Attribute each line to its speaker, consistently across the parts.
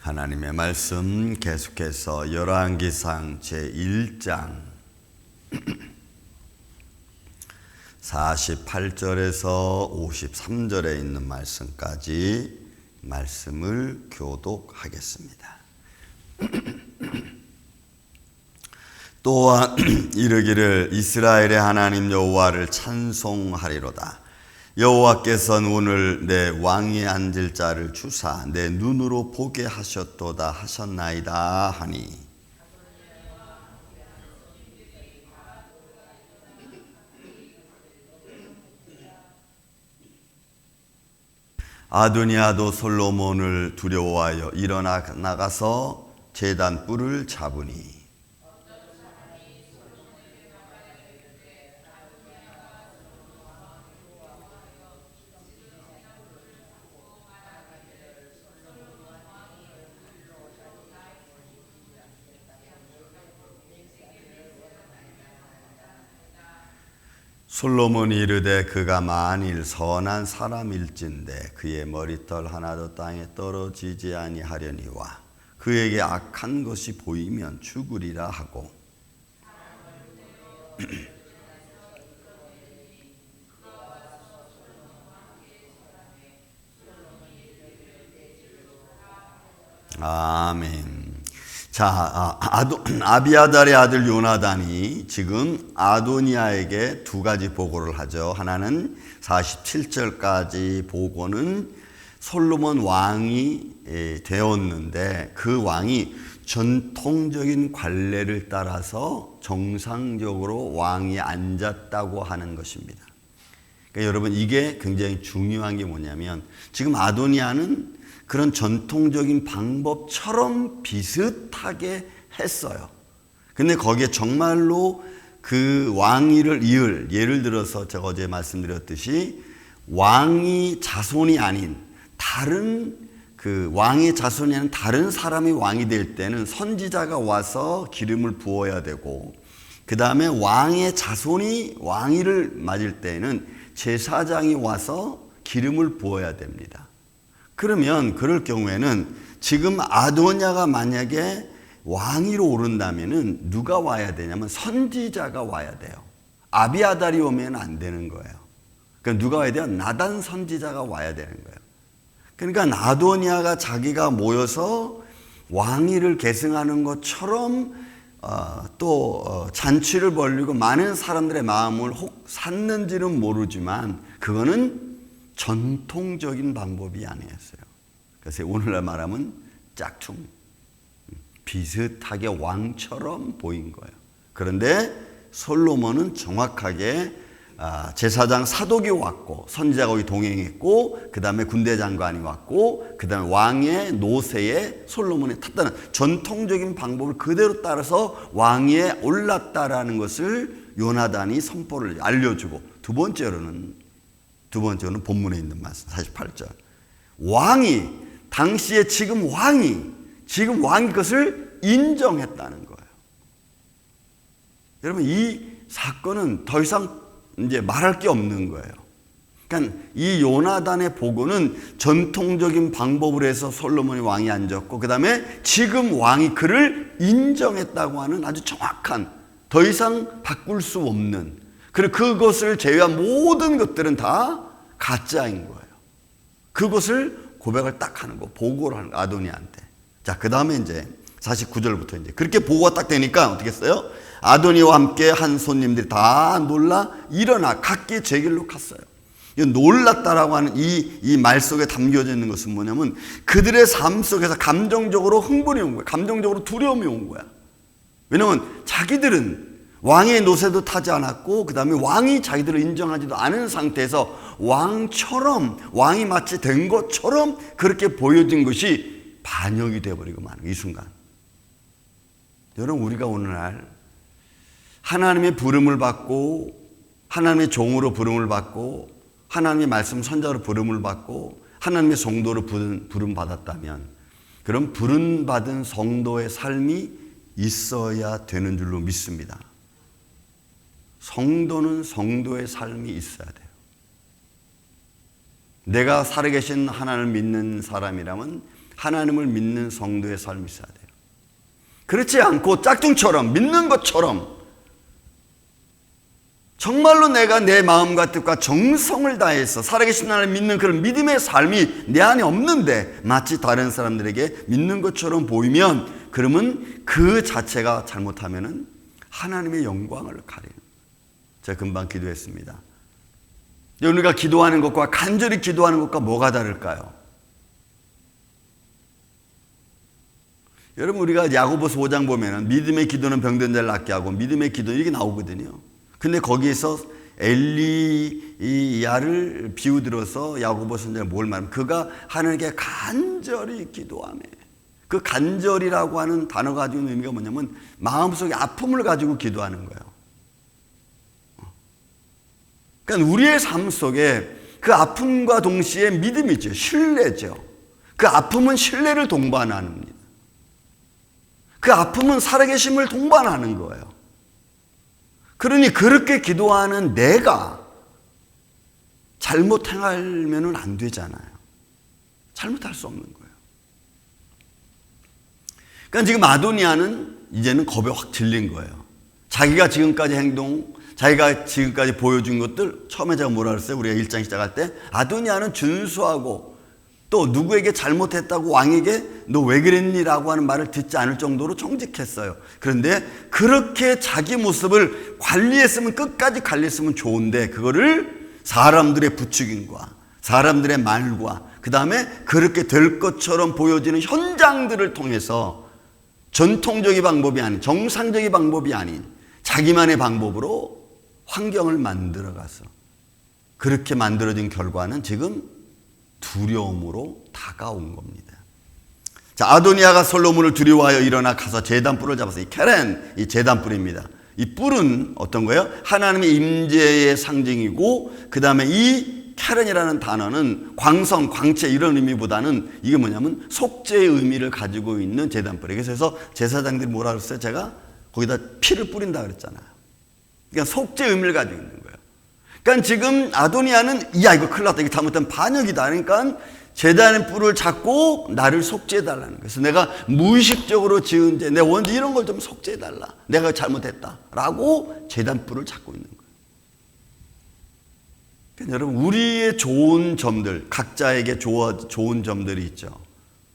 Speaker 1: 하나님의 말씀 계속해서 열왕기상 제1장 48절에서 53절에 있는 말씀까지 말씀을 교독하겠습니다. 또한 이르기를 이스라엘의 하나님 여호와를 찬송하리로다. 여호와께서는 오늘 내 왕위에 앉을 자를 주사 내 눈으로 보게 하셨도다 하셨나이다 하니, 아도니아도 솔로몬을 두려워하여 일어나 나가서 제단 뿔을 잡으니, 솔로몬이 이르되 그가 만일 선한 사람일진데 그의 머리털 하나도 땅에 떨어지지 아니하려니와 그에게 악한 것이 보이면 죽으리라 하고, 아멘. 자, 아비아달의 아들 요나단이 지금 아도니아에게 두 가지 보고를 하죠. 하나는 47절까지 보고는 솔로몬 왕이 되었는데 그 왕이 전통적인 관례를 따라서 정상적으로 왕위에 앉았다고 하는 것입니다. 그러니까 여러분, 이게 굉장히 중요한 게 뭐냐면 지금 아도니아는 그런 전통적인 방법처럼 비슷하게 했어요. 근데 거기에 정말로 그 왕위를 이을, 예를 들어서 제가 어제 말씀드렸듯이 왕이 자손이 아닌 다른 왕의 자손이 아닌 다른 사람이 왕이 될 때는 선지자가 와서 기름을 부어야 되고, 그 다음에 왕의 자손이 왕위를 맞을 때는 제사장이 와서 기름을 부어야 됩니다. 그러면 그럴 경우에는 지금 아도니아가 만약에 왕위로 오른다면은 누가 와야 되냐면 선지자가 와야 돼요. 아비아달이 오면 안 되는 거예요. 그러니까 누가 와야 돼요? 나단 선지자가 와야 되는 거예요. 그러니까 아도니아가 자기가 모여서 왕위를 계승하는 것처럼 또 잔치를 벌이고 많은 사람들의 마음을 혹 샀는지는 모르지만 그거는 전통적인 방법이 아니었어요. 그래서 오늘날 말하면 짝퉁, 비슷하게 왕처럼 보인 거예요. 그런데 솔로몬은 정확하게 제사장 사독이 왔고 선지자가 거기 동행했고 그 다음에 군대 장관이 왔고 그 다음에 왕의 노새에 솔로몬이 탔다는 전통적인 방법을 그대로 따라서 왕위에 올랐다라는 것을 요나단이 선포를 알려주고, 두 번째로는 본문에 있는 말씀 48절, 왕이 당시에 지금 왕이 그것을 인정했다는 거예요. 여러분, 이 사건은 더 이상 이제 말할 게 없는 거예요. 그러니까 이 요나단의 보고는 전통적인 방법으로 해서 솔로몬이 왕이 앉았고 그 다음에 지금 왕이 그를 인정했다고 하는 아주 정확한, 더 이상 바꿀 수 없는, 그리고 그것을 제외한 모든 것들은 다 가짜인 거예요. 그것을 고백을 딱 하는 거, 보고를 하는 거, 아도니아한테. 자, 그 다음에 이제 49절부터 이제 그렇게 보고가 딱 되니까 어떻게 했어요? 아도니아와 함께 한 손님들이 다 놀라 일어나 각기 제 길로 갔어요. 놀랐다라고 하는 이 말 속에 담겨져 있는 것은 뭐냐면 그들의 삶 속에서 감정적으로 흥분이 온 거야. 감정적으로 두려움이 온 거야. 왜냐하면 자기들은 왕의 노새도 타지 않았고 그 다음에 왕이 자기들을 인정하지도 않은 상태에서 왕처럼, 왕이 마치 된 것처럼 그렇게 보여진 것이 반역이 되어버리고 마는 이 순간. 여러분, 우리가 오늘날 하나님의 부름을 받고 하나님의 종으로 부름을 받고 하나님의 말씀 선자로 부름을 받고 하나님의 성도로 부름 받았다면 그런 부름 받은 성도의 삶이 있어야 되는 줄로 믿습니다. 성도는 성도의 삶이 있어야 돼요. 내가 살아계신 하나님을 믿는 사람이라면 하나님을 믿는 성도의 삶이 있어야 돼요. 그렇지 않고 짝퉁처럼 믿는 것처럼 정말로 내가 내 마음과 뜻과 정성을 다해서 살아계신 하나님 믿는 그런 믿음의 삶이 내 안에 없는데 마치 다른 사람들에게 믿는 것처럼 보이면 그러면 그 자체가 잘못하면은 하나님의 영광을 가리는. 제가 금방 기도했습니다. 우리가 기도하는 것과 간절히 기도하는 것과 뭐가 다를까요? 여러분 우리가 야고보서 5장 보면은 믿음의 기도는 병든 자를 낫게 하고 믿음의 기도 이렇게 나오거든요. 근데 거기에서 엘리야를 비유들어서 야고보 선지자가 뭘 말하면 그가 하나님께 간절히 기도하며 그 간절이라고 하는 단어가 가지고 있는 의미가 뭐냐면 마음속에 아픔을 가지고 기도하는 거예요. 그러니까 우리의 삶 속에 그 아픔과 동시에 믿음이죠. 신뢰죠. 그 아픔은 신뢰를 동반합니다. 그 아픔은 살아계심을 동반하는 거예요. 그러니 그렇게 기도하는 내가 잘못 행하면 안 되잖아요. 잘못할 수 없는 거예요. 그러니까 지금 아도니아는 이제는 겁에 확 질린 거예요. 자기가 지금까지 자기가 지금까지 보여준 것들, 처음에 제가 뭐라 그랬어요? 우리가 1장 시작할 때 아도니아는 준수하고 또 누구에게 잘못했다고 왕에게 너 왜 그랬니라고 하는 말을 듣지 않을 정도로 정직했어요. 그런데 그렇게 자기 모습을 관리했으면 끝까지 관리했으면 좋은데 그거를 사람들의 부추김과 사람들의 말과 그 다음에 그렇게 될 것처럼 보여지는 현장들을 통해서 전통적인 방법이 아닌 정상적인 방법이 아닌 자기만의 방법으로 환경을 만들어가서 그렇게 만들어진 결과는 지금 두려움으로 다가온 겁니다. 자, 아도니아가 솔로몬을 두려워하여 일어나 가서 제단뿔을 잡았어요. 이 케렌, 이 제단뿔입니다. 이 뿔은 어떤 거예요? 하나님의 임재의 상징이고 그 다음에 이 케렌이라는 단어는 광성, 광채 이런 의미보다는 이게 뭐냐면 속죄의 의미를 가지고 있는 제단뿔이에요. 그래서 제사장들이 뭐라 그랬어요? 제가 거기다 피를 뿌린다 그랬잖아요. 그러니까 속죄 의미를 가지고 있는 거예요. 그러니까 지금 아도니아는 야 이거 큰일 났다. 이거 잘못된 반역이다. 그러니까 제단의 뿔을 잡고 나를 속죄해달라는 거예요. 그래서 내가 무의식적으로 지은 죄, 내 원죄 이런 걸 좀 속죄해달라. 내가 잘못했다라고 제단 뿔을 잡고 있는 거예요. 그러니까 여러분 우리의 좋은 점들, 각자에게 좋은 점들이 있죠.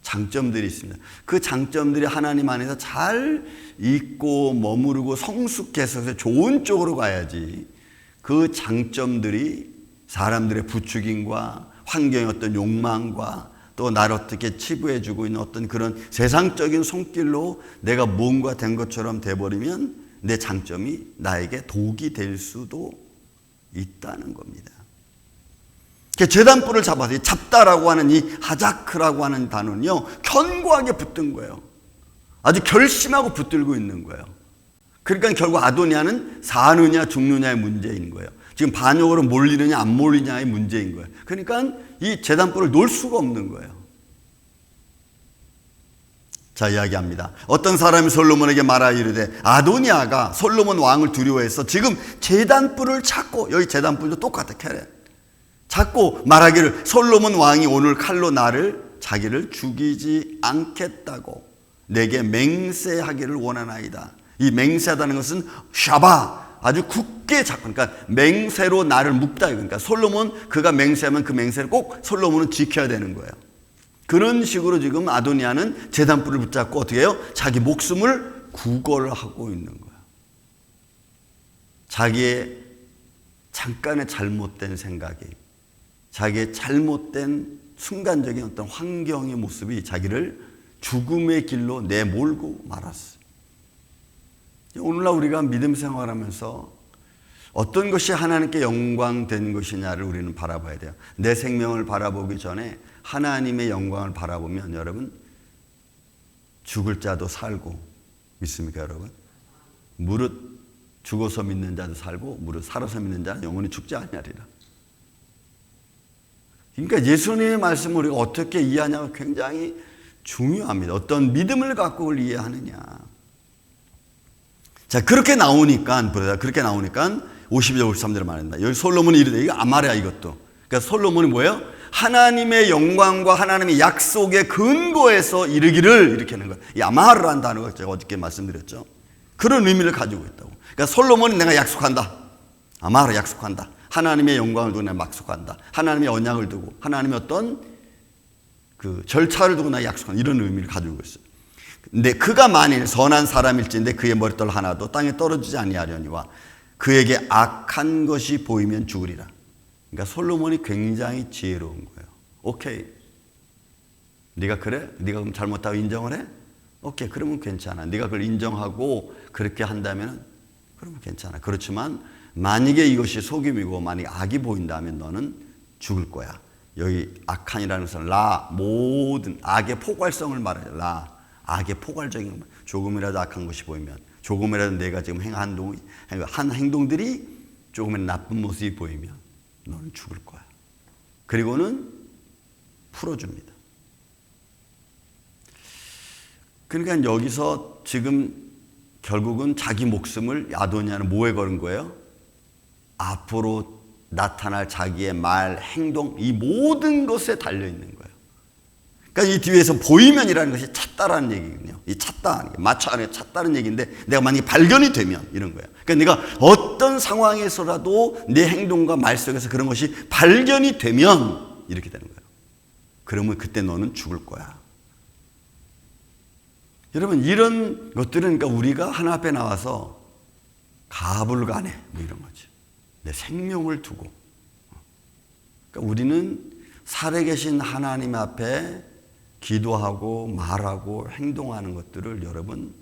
Speaker 1: 장점들이 있습니다. 그 장점들이 하나님 안에서 잘 있고 머무르고 성숙해서 좋은 쪽으로 가야지 그 장점들이 사람들의 부추김과 환경의 어떤 욕망과 또 나를 어떻게 치부해주고 있는 어떤 그런 세상적인 손길로 내가 뭔가 된 것처럼 돼버리면 내 장점이 나에게 독이 될 수도 있다는 겁니다. 제단뿔을 잡아서 잡다라고 하는 이 하자크라고 하는 단어는요 견고하게 붙든 거예요. 아주 결심하고 붙들고 있는 거예요. 그러니까 결국 아도니아는 사느냐 죽느냐의 문제인 거예요. 지금 반역으로 몰리느냐 안 몰리냐의 문제인 거예요. 그러니까 이 제단뿔을 놓을 수가 없는 거예요. 자, 이야기합니다. 어떤 사람이 솔로몬에게 말하여 이르되 아도니아가 솔로몬 왕을 두려워해서 지금 제단뿔을 찾고, 여기 제단뿔도 똑같아, 케렌. 찾고 말하기를 솔로몬 왕이 오늘 칼로 자기를 죽이지 않겠다고 내게 맹세하기를 원하나이다. 이 맹세하다는 것은 샤바, 아주 굳게 잡고, 그러니까 맹세로 나를 묶다. 그러니까 솔로몬 그가 맹세하면 그 맹세를 꼭 솔로몬은 지켜야 되는 거예요. 그런 식으로 지금 아도니아는 제단뿔을 붙잡고 어떻게 해요? 자기 목숨을 구걸하고 있는 거예요. 자기의 잠깐의 잘못된 생각이, 자기의 잘못된 순간적인 어떤 환경의 모습이 자기를 죽음의 길로 내몰고 말았어요. 오늘날 우리가 믿음 생활하면서 어떤 것이 하나님께 영광된 것이냐를 우리는 바라봐야 돼요. 내 생명을 바라보기 전에 하나님의 영광을 바라보면 여러분 죽을 자도 살고, 믿습니까 여러분? 무릇 죽어서 믿는 자도 살고 무릇 살아서 믿는 자는 영원히 죽지 아니하리라. 그러니까 예수님의 말씀을 우리가 어떻게 이해하냐가 굉장히 중요합니다. 어떤 믿음을 갖고 그걸 이해하느냐. 자, 그렇게 나오니까 52절 53절에 말합니다. 여기 솔로몬이 이르되, 이거 아마랴 이것도. 그러니까 솔로몬이 뭐예요? 하나님의 영광과 하나님의 약속의 근거에서 이르기를 이렇게 하는 거예요. 이 아마르라는 단어가 제가 어저께 말씀드렸죠. 그런 의미를 가지고 있다고. 그러니까 솔로몬이 내가 약속한다. 아마르 약속한다. 하나님의 영광을 두고 내가 약속한다. 하나님의 언약을 두고 하나님의 어떤 그 절차를 두고 내가 약속한다. 이런 의미를 가지고 있어요. 근데 그가 만일 선한 사람일진데 그의 머리털 하나도 땅에 떨어지지 아니하려니와 그에게 악한 것이 보이면 죽으리라. 그러니까 솔로몬이 굉장히 지혜로운 거예요. 오케이. 네가 그래? 네가 그럼 잘못하고 인정을 해? 오케이. 그러면 괜찮아. 네가 그걸 인정하고 그렇게 한다면 그러면 괜찮아. 그렇지만 만약에 이것이 속임이고 만약에 악이 보인다면 너는 죽을 거야. 여기 악한이라는 것은 모든 악의 포괄성을 말해요. 악의 포괄적인 조금이라도 악한 것이 보이면 조금이라도 내가 지금 한 행동들이 조금이라도 나쁜 모습이 보이면 너는 죽을 거야. 그리고는 풀어줍니다. 그러니까 여기서 지금 결국은 자기 목숨을 아도니아는 뭐에 걸은 거예요? 앞으로 나타날 자기의 말, 행동, 이 모든 것에 달려있는 거예요. 그러니까 이 뒤에서 보이면이라는 것이 찾다라는 얘기거든요. 이 찾다, 마차 안에 찾다는 얘기인데 내가 만약에 발견이 되면 이런 거예요. 그러니까 내가 어떤 상황에서라도 내 행동과 말 속에서 그런 것이 발견이 되면 이렇게 되는 거예요. 그러면 그때 너는 죽을 거야. 여러분 이런 것들은 그러니까 우리가 하나 앞에 나와서 가불가네 뭐 이런 거죠. 내 생명을 두고. 그러니까 우리는 살아계신 하나님 앞에 기도하고 말하고 행동하는 것들을 여러분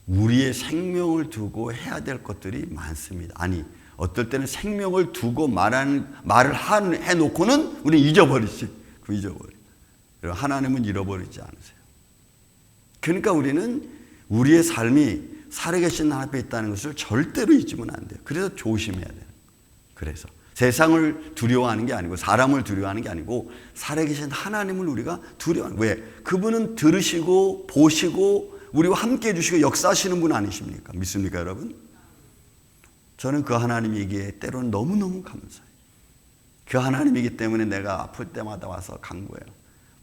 Speaker 1: 우리의 생명을 두고 해야 될 것들이 많습니다. 아니 어떨 때는 생명을 두고 말을 해놓고는 우리는 잊어버리지. 여러분 하나님은 잃어버리지 않으세요. 그러니까 우리는 우리의 삶이 살아계신 하나님 앞에 있다는 것을 절대로 잊으면 안 돼요. 그래서 조심해야 돼요. 그래서 세상을 두려워하는 게 아니고 사람을 두려워하는 게 아니고 살아계신 하나님을 우리가 두려워하는 거예요. 왜? 그분은 들으시고 보시고 우리와 함께 해주시고 역사하시는 분 아니십니까? 믿습니까 여러분? 저는 그 하나님에게 때로는 너무너무 감사해요. 그 하나님이기 때문에 내가 아플 때마다 와서 간구해요.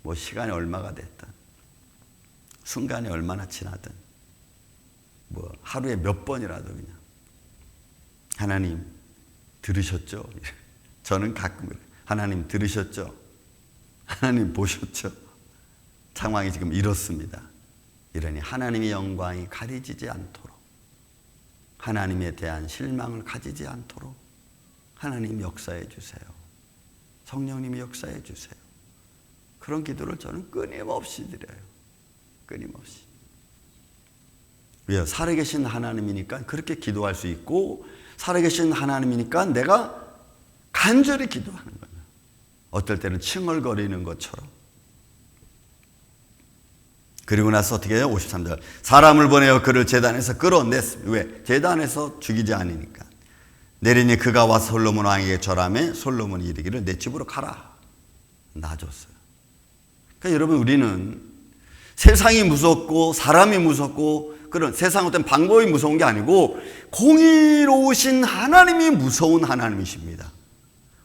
Speaker 1: 뭐 시간이 얼마가 됐든 순간이 얼마나 지나든 뭐 하루에 몇 번이라도 그냥 하나님 들으셨죠? 저는 가끔 그래요. 하나님 들으셨죠? 하나님 보셨죠? 상황이 지금 이렇습니다. 이러니 하나님의 영광이 가려지지 않도록 하나님에 대한 실망을 가지지 않도록 하나님 역사해 주세요. 성령님이 역사해 주세요. 그런 기도를 저는 끊임없이 드려요. 끊임없이. 왜요? 살아계신 하나님이니까 그렇게 기도할 수 있고 살아계신 하나님이니까 내가 간절히 기도하는 거예요. 어떨 때는 칭얼거리는 것처럼. 그리고 나서 어떻게 해요? 53절. 사람을 보내어 그를 제단에서 끌어냈습니다. 왜? 제단에서 죽이지 않으니까. 내리니 그가 와서 솔로몬 왕에게 절하매 솔로몬이 이르기를 내 집으로 가라. 놔줬어요. 그러니까 여러분 우리는 세상이 무섭고 사람이 무섭고 그런 세상 어떤 방법이 무서운 게 아니고 공의로우신 하나님이 무서운 하나님이십니다.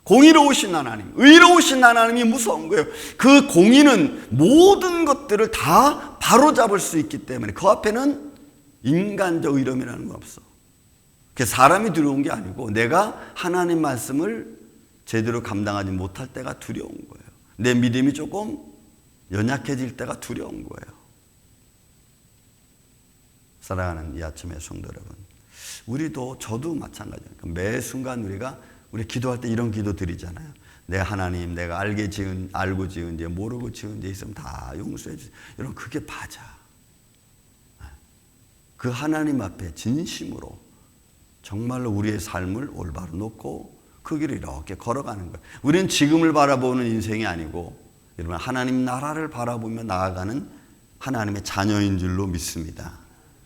Speaker 1: 공의로우신 하나님, 의로우신 하나님이 무서운 거예요. 그 공의는 모든 것들을 다 바로잡을 수 있기 때문에 그 앞에는 인간적 의로움이라는 건 없어. 사람이 두려운 게 아니고 내가 하나님 말씀을 제대로 감당하지 못할 때가 두려운 거예요. 내 믿음이 조금 연약해질 때가 두려운 거예요. 사랑하는 이 아침의 성도 여러분, 우리도 저도 마찬가지예요. 매 순간 우리 기도할 때 이런 기도 드리잖아요. 내 하나님, 내가 알고 지은지 모르고 지은지 있으면 다 용서해 주세요. 여러분 그게 맞아. 그 하나님 앞에 진심으로 정말로 우리의 삶을 올바로 놓고 그 길을 이렇게 걸어가는 거예요. 우리는 지금을 바라보는 인생이 아니고 여러분 하나님 나라를 바라보며 나아가는 하나님의 자녀인 줄로 믿습니다.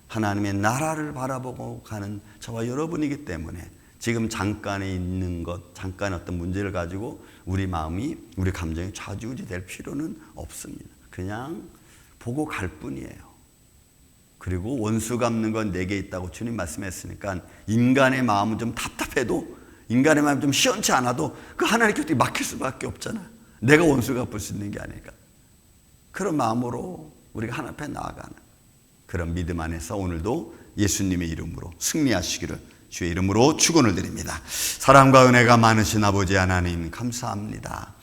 Speaker 1: 하나님의 나라를 바라보고 가는 저와 여러분이기 때문에 지금 잠깐에 있는 것, 잠깐의 어떤 문제를 가지고 우리 마음이, 우리 감정이 좌지우지 될 필요는 없습니다. 그냥 보고 갈 뿐이에요. 그리고 원수 갚는 건 내게 있다고 주님 말씀했으니까 인간의 마음은 좀 답답해도 인간의 마음이 좀 시원치 않아도 그 하나님께 어떻게 맡길 수밖에 없잖아요. 내가 원수 갚을 수 있는 게 아닐까. 그런 마음으로 우리가 하나님 앞에 나아가는 그런 믿음 안에서 오늘도 예수님의 이름으로 승리하시기를 주의 이름으로 축원을 드립니다. 사랑과 은혜가 많으신 아버지 하나님 감사합니다.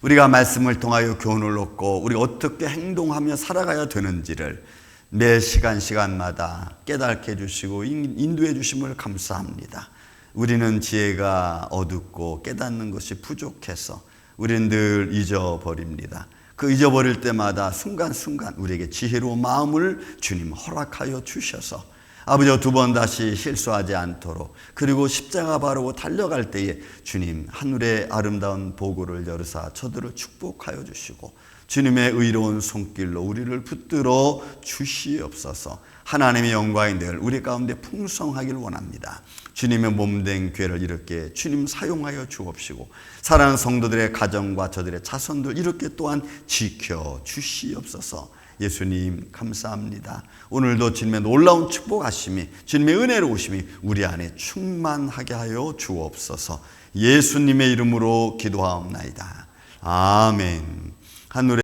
Speaker 1: 우리가 말씀을 통하여 교훈을 얻고 우리가 어떻게 행동하며 살아가야 되는지를 매 시간마다 깨닫게 해주시고 인도해 주심을 감사합니다. 우리는 지혜가 어둡고 깨닫는 것이 부족해서 우리는 늘 잊어버립니다. 그 잊어버릴 때마다 순간순간 우리에게 지혜로운 마음을 주님 허락하여 주셔서 아버지와 두 번 다시 실수하지 않도록, 그리고 십자가 바르고 달려갈 때에 주님 하늘의 아름다운 보고를 열으사 저들을 축복하여 주시고 주님의 의로운 손길로 우리를 붙들어 주시옵소서. 하나님의 영광이 늘 우리 가운데 풍성하길 원합니다. 주님의 몸된 교회를 이렇게 주님 사용하여 주옵시고 사랑하는 성도들의 가정과 저들의 자손들 이렇게 또한 지켜 주시옵소서. 예수님 감사합니다. 오늘도 주님의 놀라운 축복하심이, 주님의 은혜로우심이 우리 안에 충만하게 하여 주옵소서. 예수님의 이름으로 기도하옵나이다. 아멘. 하늘에